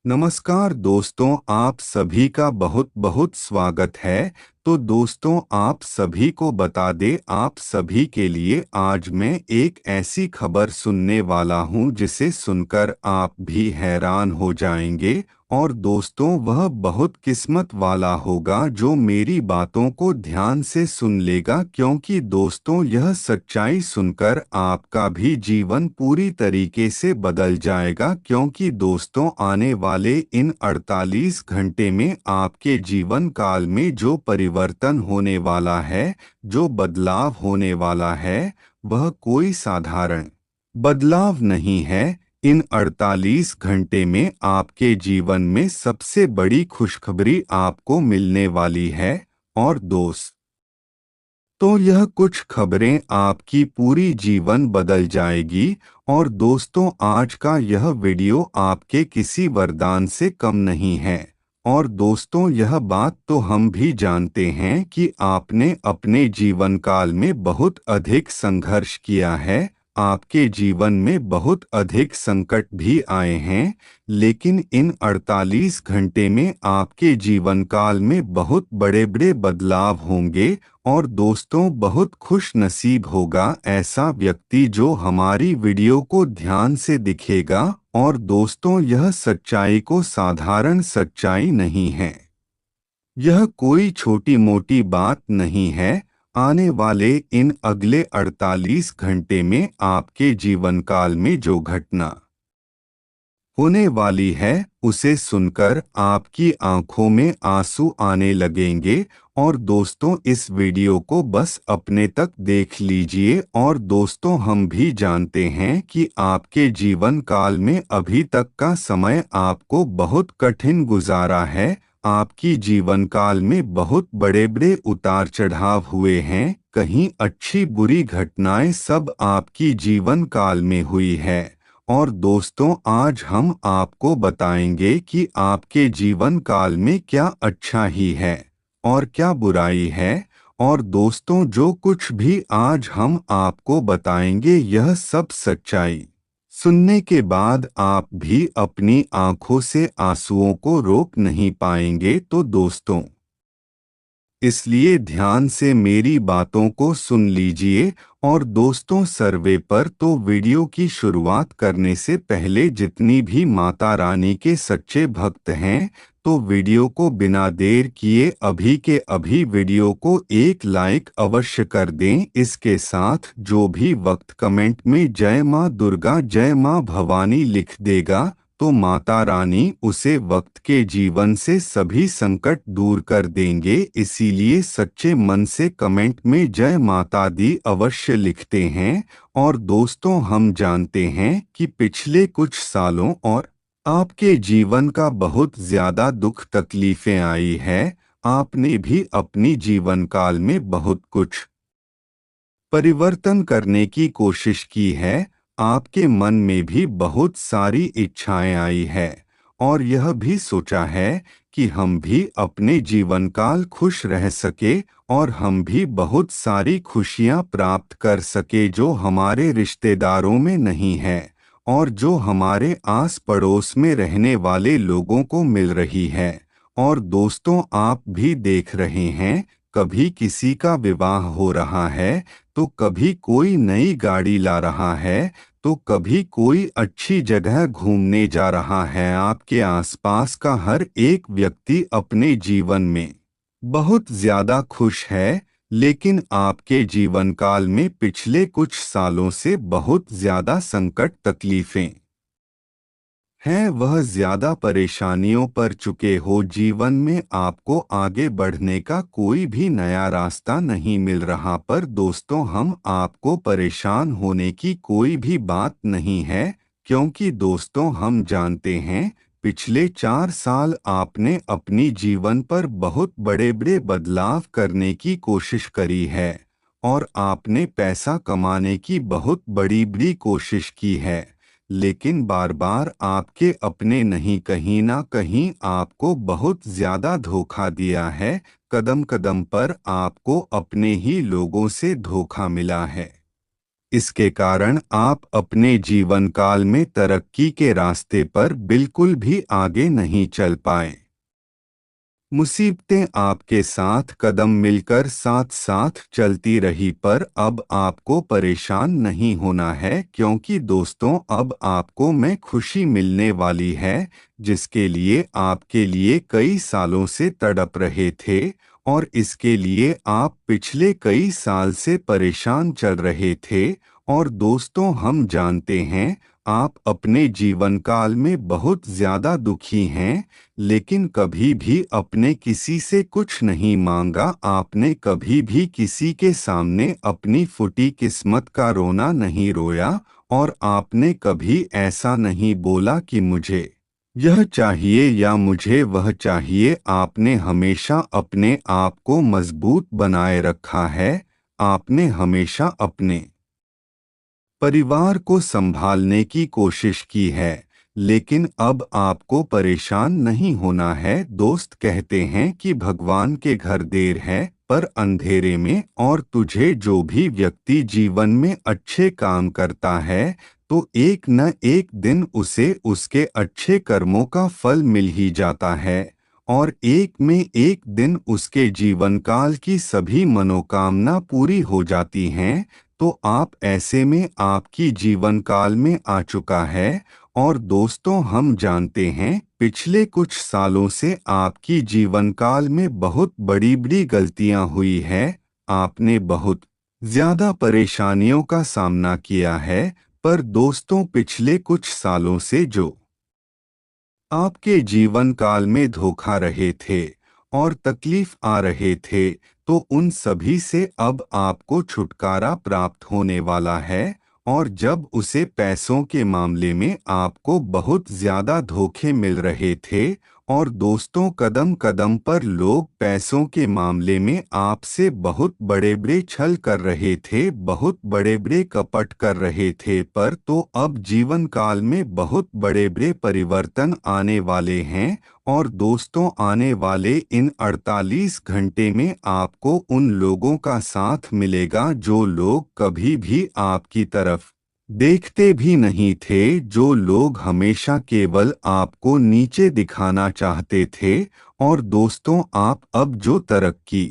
नमस्कार दोस्तों, आप सभी का बहुत बहुत स्वागत है। तो दोस्तों, आप सभी को बता दें, आप सभी के लिए आज मैं एक ऐसी खबर सुनने वाला हूं जिसे सुनकर आप भी हैरान हो जाएंगे। और दोस्तों, वह बहुत किस्मत वाला होगा जो मेरी बातों को ध्यान से सुन लेगा, क्योंकि दोस्तों यह सच्चाई सुनकर आपका भी जीवन पूरी तरीके से बदल जाएगा। क्योंकि दोस्तों, आने वाले इन 48 घंटे में आपके जीवन काल में जो परिवर्तन होने वाला है, जो बदलाव होने वाला है, वह कोई साधारण बदलाव नहीं है। इन 48 घंटे में आपके जीवन में सबसे बड़ी खुशखबरी आपको मिलने वाली है। और दोस्त, तो यह कुछ खबरें आपकी पूरी जीवन बदल जाएगी। और दोस्तों, आज का यह वीडियो आपके किसी वरदान से कम नहीं है। और दोस्तों, यह बात तो हम भी जानते हैं कि आपने अपने जीवन काल में बहुत अधिक संघर्ष किया है, आपके जीवन में बहुत अधिक संकट भी आए हैं। लेकिन इन 48 घंटे में आपके जीवन काल में बहुत बड़े बड़े बदलाव होंगे। और दोस्तों, बहुत खुश नसीब होगा ऐसा व्यक्ति जो हमारी वीडियो को ध्यान से दिखेगा। और दोस्तों, यह सच्चाई को साधारण सच्चाई नहीं है, यह कोई छोटी मोटी बात नहीं है। आने वाले इन अगले 48 घंटे में आपके जीवन काल में जो घटना होने वाली है, उसे सुनकर आपकी आंखों में आंसू आने लगेंगे। और दोस्तों, इस वीडियो को बस अपने तक देख लीजिए। और दोस्तों, हम भी जानते हैं कि आपके जीवन काल में अभी तक का समय आपको बहुत कठिन गुजारा है। आपकी जीवन काल में बहुत बड़े बड़े उतार चढ़ाव हुए हैं, कहीं अच्छी बुरी घटनाएं सब आपकी जीवन काल में हुई है। और दोस्तों, आज हम आपको बताएंगे कि आपके जीवन काल में क्या अच्छा ही है और क्या बुराई है। और दोस्तों, जो कुछ भी आज हम आपको बताएंगे, यह सब सच्चाई सुनने के बाद आप भी अपनी आंखों से आंसुओं को रोक नहीं पाएंगे। तो दोस्तों, इसलिए ध्यान से मेरी बातों को सुन लीजिए। और दोस्तों, सर्वे पर तो वीडियो की शुरुआत करने से पहले जितनी भी माता रानी के सच्चे भक्त हैं, तो वीडियो को बिना देर किए अभी के अभी वीडियो को एक लाइक अवश्य कर दें। इसके साथ जो भी वक्त कमेंट में जय माँ दुर्गा, जय माँ भवानी लिख देगा, तो माता रानी उसे वक्त के जीवन से सभी संकट दूर कर देंगे। इसीलिए सच्चे मन से कमेंट में जय माता दी अवश्य लिखते हैं। और दोस्तों, हम जानते हैं कि पिछले कुछ सालों और आपके जीवन का बहुत ज्यादा दुख तकलीफें आई है। आपने भी अपनी जीवन काल में बहुत कुछ परिवर्तन करने की कोशिश की है। आपके मन में भी बहुत सारी इच्छाएं आई है, और यह भी सोचा है कि हम भी अपने जीवन काल खुश रह सके, और हम भी बहुत सारी खुशियां प्राप्त कर सके जो हमारे रिश्तेदारों में नहीं है, और जो हमारे आस पड़ोस में रहने वाले लोगों को मिल रही है। और दोस्तों, आप भी देख रहे हैं, कभी किसी का विवाह हो रहा है, तो कभी कोई नई गाड़ी ला रहा है, तो कभी कोई अच्छी जगह घूमने जा रहा है। आपके आसपास का हर एक व्यक्ति अपने जीवन में बहुत ज्यादा खुश है। लेकिन आपके जीवन काल में पिछले कुछ सालों से बहुत ज्यादा संकट तकलीफें हैं, वह ज्यादा परेशानियों पर चुके हो। जीवन में आपको आगे बढ़ने का कोई भी नया रास्ता नहीं मिल रहा। पर दोस्तों, हम आपको परेशान होने की कोई भी बात नहीं है, क्योंकि दोस्तों, हम जानते हैं पिछले 4 साल आपने अपनी जीवन पर बहुत बड़े बड़े बदलाव करने की कोशिश करी है, और आपने पैसा कमाने की बहुत बड़ी बड़ी कोशिश की है। लेकिन बार बार आपके अपने नहीं, कहीं ना कहीं आपको बहुत ज्यादा धोखा दिया है। कदम कदम पर आपको अपने ही लोगों से धोखा मिला है। इसके कारण आप अपने जीवन काल में तरक्की के रास्ते पर बिल्कुल भी आगे नहीं चल पाए। मुसीबतें आपके साथ कदम मिलकर साथ साथ चलती रही, पर अब आपको परेशान नहीं होना है, क्योंकि दोस्तों अब आपको में खुशी मिलने वाली है, जिसके लिए आपके लिए कई सालों से तड़प रहे थे और इसके लिए आप पिछले कई साल से परेशान चल रहे थे। और दोस्तों, हम जानते हैं आप अपने जीवन काल में बहुत ज्यादा दुखी हैं, लेकिन कभी भी अपने किसी से कुछ नहीं मांगा। आपने कभी भी किसी के सामने अपनी फूटी किस्मत का रोना नहीं रोया और आपने कभी ऐसा नहीं बोला कि मुझे यह चाहिए या मुझे वह चाहिए। आपने हमेशा अपने आप को मजबूत बनाए रखा है। आपने हमेशा अपने परिवार को संभालने की कोशिश की है, लेकिन अब आपको परेशान नहीं होना है। दोस्त कहते हैं कि भगवान के घर देर है पर अंधेरे में, और तुझे जो भी व्यक्ति जीवन में अच्छे काम करता है तो एक न एक दिन उसे उसके अच्छे कर्मों का फल मिल ही जाता है, और एक में एक दिन उसके जीवन काल की सभी मनोकामना पूरी हो जाती हैं। तो आप ऐसे में आपकी जीवन काल में आ चुका है। और दोस्तों, हम जानते हैं पिछले कुछ सालों से आपकी जीवन काल में बहुत बड़ी बड़ी गलतियां हुई है। आपने बहुत ज्यादा परेशानियों का सामना किया है, पर दोस्तों पिछले कुछ सालों से जो आपके जीवन काल में धोखा रहे थे और तकलीफ आ रहे थे, तो उन सभी से अब आपको छुटकारा प्राप्त होने वाला है। और जब उसे पैसों के मामले में आपको बहुत ज्यादा धोखे मिल रहे थे और दोस्तों कदम कदम पर लोग पैसों के मामले में आपसे बहुत बड़े बड़े छल कर रहे थे, बहुत बड़े बड़े कपट कर रहे थे, पर तो अब जीवन काल में बहुत बड़े बड़े परिवर्तन आने वाले हैं। और दोस्तों, आने वाले इन 48 घंटे में आपको उन लोगों का साथ मिलेगा जो लोग कभी भी आपकी तरफ देखते भी नहीं थे, जो लोग हमेशा केवल आपको नीचे दिखाना चाहते थे। और दोस्तों, आप अब जो तरक्की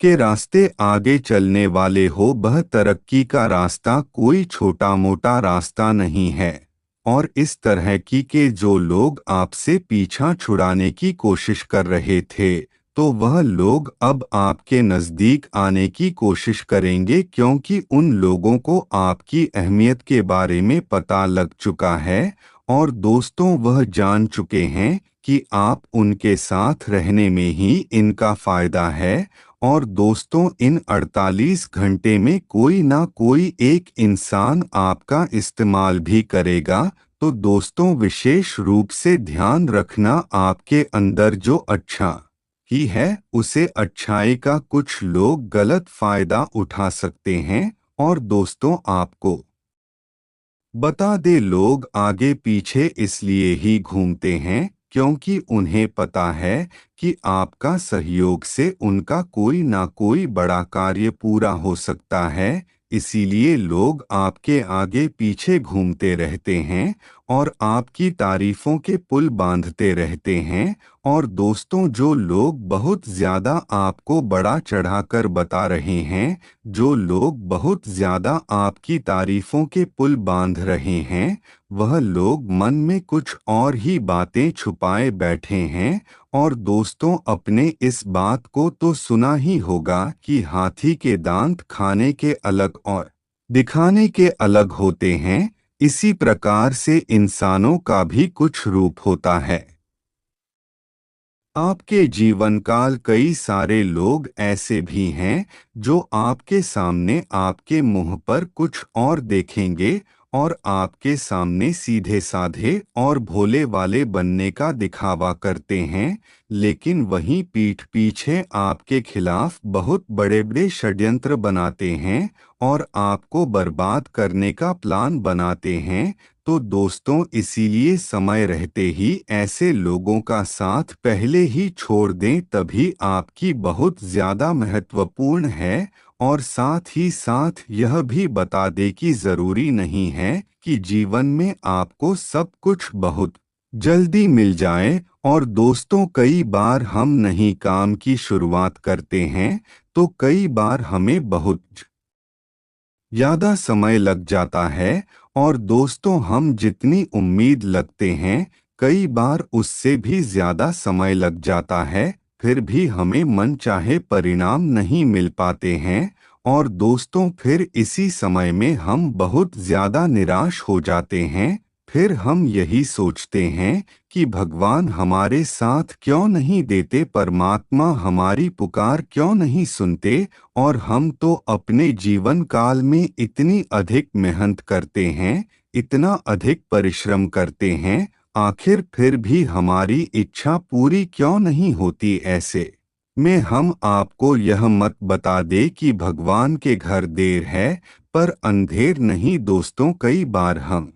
के रास्ते आगे चलने वाले हो, वह तरक्की का रास्ता कोई छोटा मोटा रास्ता नहीं है। और इस तरह के जो लोग आपसे पीछा छुड़ाने की कोशिश कर रहे थे, तो वह लोग अब आपके नज़दीक आने की कोशिश करेंगे, क्योंकि उन लोगों को आपकी अहमियत के बारे में पता लग चुका है। और दोस्तों, वह जान चुके हैं कि आप उनके साथ रहने में ही इनका फायदा है। और दोस्तों, इन 48 घंटे में कोई ना कोई एक इंसान आपका इस्तेमाल भी करेगा। तो दोस्तों, विशेष रूप से ध्यान रखना, आपके अंदर जो अच्छा ही है उसे अच्छाई का कुछ लोग गलत फायदा उठा सकते हैं। और दोस्तों, आपको बता दे, लोग आगे पीछे इसलिए ही घूमते हैं क्योंकि उन्हें पता है कि आपका सहयोग से उनका कोई ना कोई बड़ा कार्य पूरा हो सकता है। इसीलिए लोग आपके आगे पीछे घूमते रहते हैं और आपकी तारीफों के पुल बांधते रहते हैं। और दोस्तों, जो लोग बहुत ज्यादा आपको बड़ा चढ़ाकर बता रहे हैं, जो लोग बहुत ज्यादा आपकी तारीफों के पुल बांध रहे हैं, वह लोग मन में कुछ और ही बातें छुपाए बैठे हैं। और दोस्तों, अपने इस बात को तो सुना ही होगा कि हाथी के दांत खाने के अलग और दिखाने के अलग होते हैं। इसी प्रकार से इंसानों का भी कुछ रूप होता है। आपके जीवन काल कई सारे लोग ऐसे भी हैं जो आपके सामने आपके मुंह पर कुछ और देखेंगे और आपके सामने सीधे साधे और भोले वाले बनने का दिखावा करते हैं, लेकिन वहीं पीठ पीछे आपके खिलाफ बहुत बड़े बड़े षड्यंत्र बनाते हैं और आपको बर्बाद करने का प्लान बनाते हैं। तो दोस्तों, इसीलिए समय रहते ही ऐसे लोगों का साथ पहले ही छोड़ दें, तभी आपकी बहुत ज्यादा महत्वपूर्ण है। और साथ ही साथ यह भी बता दे कि जरूरी नहीं है कि जीवन में आपको सब कुछ बहुत जल्दी मिल जाए। और दोस्तों, कई बार हम नई काम की शुरुआत करते हैं तो कई बार हमें बहुत ज्यादा समय लग जाता है। और दोस्तों, हम जितनी उम्मीद लगते हैं कई बार उससे भी ज्यादा समय लग जाता है, फिर भी हमें मनचाहे परिणाम नहीं मिल पाते हैं। और दोस्तों, फिर इसी समय में हम बहुत ज्यादा निराश हो जाते हैं। फिर हम यही सोचते हैं कि भगवान हमारे साथ क्यों नहीं देते, परमात्मा हमारी पुकार क्यों नहीं सुनते। और हम तो अपने जीवन काल में इतनी अधिक मेहनत करते हैं, इतना अधिक परिश्रम करते हैं, आखिर फिर भी हमारी इच्छा पूरी क्यों नहीं होती। ऐसे में हम आपको यह मत बता दे कि भगवान के घर देर है पर अंधेर नहीं। दोस्तों, कई बार हम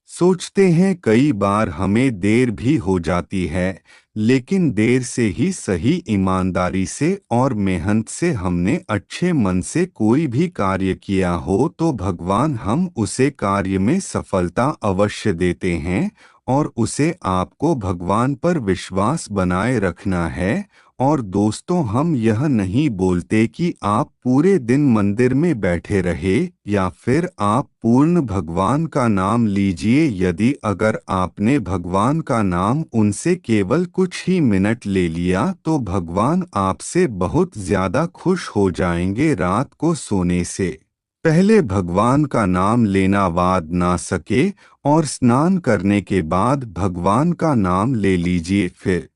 सोचते हैं, कई बार हमें देर भी हो जाती है, लेकिन देर से ही सही, ईमानदारी से और मेहनत से हमने अच्छे मन से कोई भी कार्य किया हो तो भगवान हम उसे कार्य में सफलता अवश्य देते हैं। और उसे आपको भगवान पर विश्वास बनाए रखना है। और दोस्तों, हम यह नहीं बोलते कि आप पूरे दिन मंदिर में बैठे रहे या फिर आप पूर्ण भगवान का नाम लीजिए। यदि अगर आपने भगवान का नाम उनसे केवल कुछ ही मिनट ले लिया तो भगवान आपसे बहुत ज्यादा खुश हो जाएंगे। रात को सोने से पहले भगवान का नाम लेना वाद ना सके और स्नान करने के बाद भगवान का नाम ले लीजिए, फिर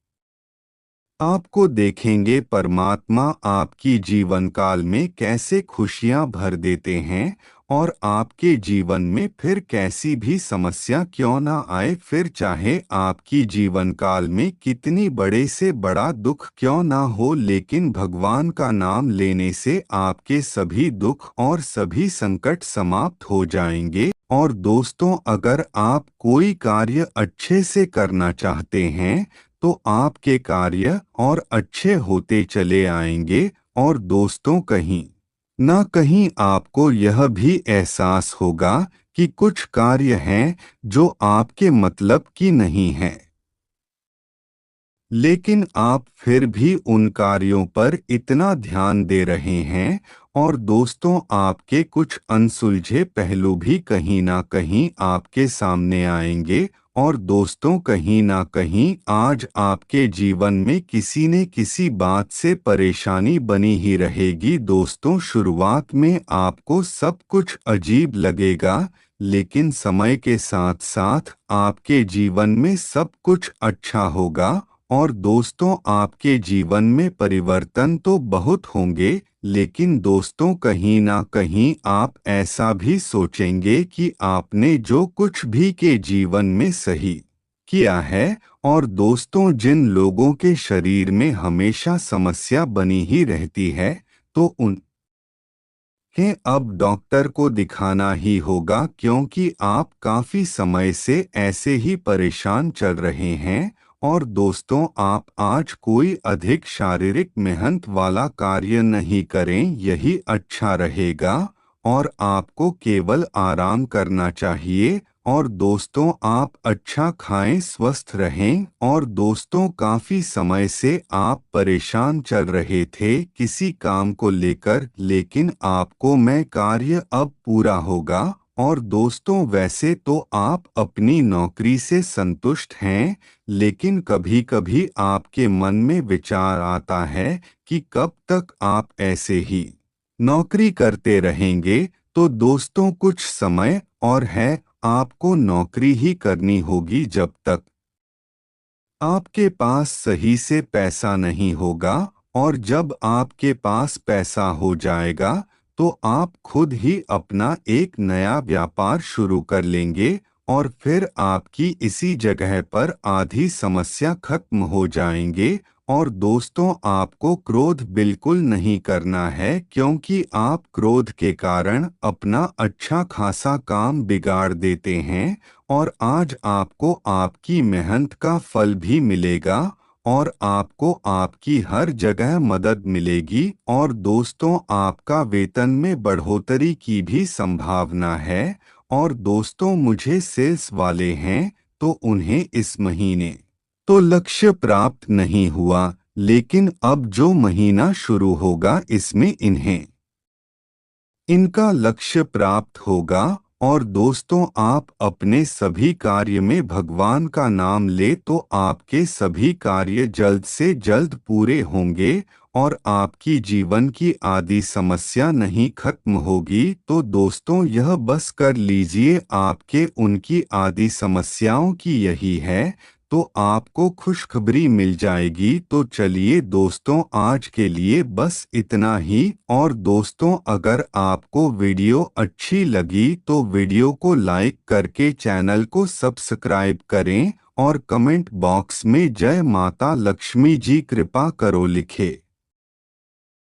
आपको देखेंगे परमात्मा आपकी जीवन काल में कैसे खुशियां भर देते हैं। और आपके जीवन में फिर कैसी भी समस्या क्यों ना आए, फिर चाहे आपकी जीवन काल में कितनी बड़े से बड़ा दुख क्यों ना हो, लेकिन भगवान का नाम लेने से आपके सभी दुख और सभी संकट समाप्त हो जाएंगे। और दोस्तों, अगर आप कोई कार्य अच्छे से करना चाहते हैं तो आपके कार्य और अच्छे होते चले आएंगे। और दोस्तों, कहीं ना कहीं आपको यह भी एहसास होगा कि कुछ कार्य हैं जो आपके मतलब की नहीं हैं, लेकिन आप फिर भी उन कार्यों पर इतना ध्यान दे रहे हैं। और दोस्तों, आपके कुछ अनसुलझे पहलू भी कहीं ना कहीं आपके सामने आएंगे। और दोस्तों, कहीं ना कहीं आज आपके जीवन में किसी न किसी बात से परेशानी बनी ही रहेगी। दोस्तों, शुरुआत में आपको सब कुछ अजीब लगेगा, लेकिन समय के साथ साथ आपके जीवन में सब कुछ अच्छा होगा। और दोस्तों, आपके जीवन में परिवर्तन तो बहुत होंगे, लेकिन दोस्तों, कहीं ना कहीं आप ऐसा भी सोचेंगे कि आपने जो कुछ भी के जीवन में सही किया है। और दोस्तों, जिन लोगों के शरीर में हमेशा समस्या बनी ही रहती है तो उन कि अब डॉक्टर को दिखाना ही होगा, क्योंकि आप काफी समय से ऐसे ही परेशान चल रहे हैं। और दोस्तों, आप आज कोई अधिक शारीरिक मेहनत वाला कार्य नहीं करें, यही अच्छा रहेगा। और आपको केवल आराम करना चाहिए। और दोस्तों, आप अच्छा खाएं, स्वस्थ रहें। और दोस्तों, काफी समय से आप परेशान चल रहे थे किसी काम को लेकर, लेकिन आपको मैं कार्य अब पूरा होगा। और दोस्तों, वैसे तो आप अपनी नौकरी से संतुष्ट हैं, लेकिन कभी कभी आपके मन में विचार आता है कि कब तक आप ऐसे ही नौकरी करते रहेंगे। तो दोस्तों, कुछ समय और है, आपको नौकरी ही करनी होगी जब तक आपके पास सही से पैसा नहीं होगा। और जब आपके पास पैसा हो जाएगा तो आप खुद ही अपना एक नया व्यापार शुरू कर लेंगे। और फिर आपकी इसी जगह पर आधी समस्या खत्म हो जाएंगे। और दोस्तों, आपको क्रोध बिल्कुल नहीं करना है, क्योंकि आप क्रोध के कारण अपना अच्छा खासा काम बिगाड़ देते हैं। और आज आपको आपकी मेहनत का फल भी मिलेगा। और आपको आपकी हर जगह मदद मिलेगी। और दोस्तों, आपका वेतन में बढ़ोतरी की भी संभावना है। और दोस्तों, मुझे सेल्स वाले हैं तो उन्हें इस महीने तो लक्ष्य प्राप्त नहीं हुआ, लेकिन अब जो महीना शुरू होगा इसमें इनका लक्ष्य प्राप्त होगा। और दोस्तों, आप अपने सभी कार्य में भगवान का नाम ले तो आपके सभी कार्य जल्द से जल्द पूरे होंगे और आपकी जीवन की आदि समस्या नहीं खत्म होगी। तो दोस्तों, यह बस कर लीजिए, आपके उनकी आदि समस्याओं की यही है तो आपको खुशखबरी मिल जाएगी। तो चलिए दोस्तों, आज के लिए बस इतना ही। और दोस्तों, अगर आपको वीडियो अच्छी लगी तो वीडियो को लाइक करके चैनल को सब्सक्राइब करें और कमेंट बॉक्स में जय माता लक्ष्मी जी कृपा करो लिखें।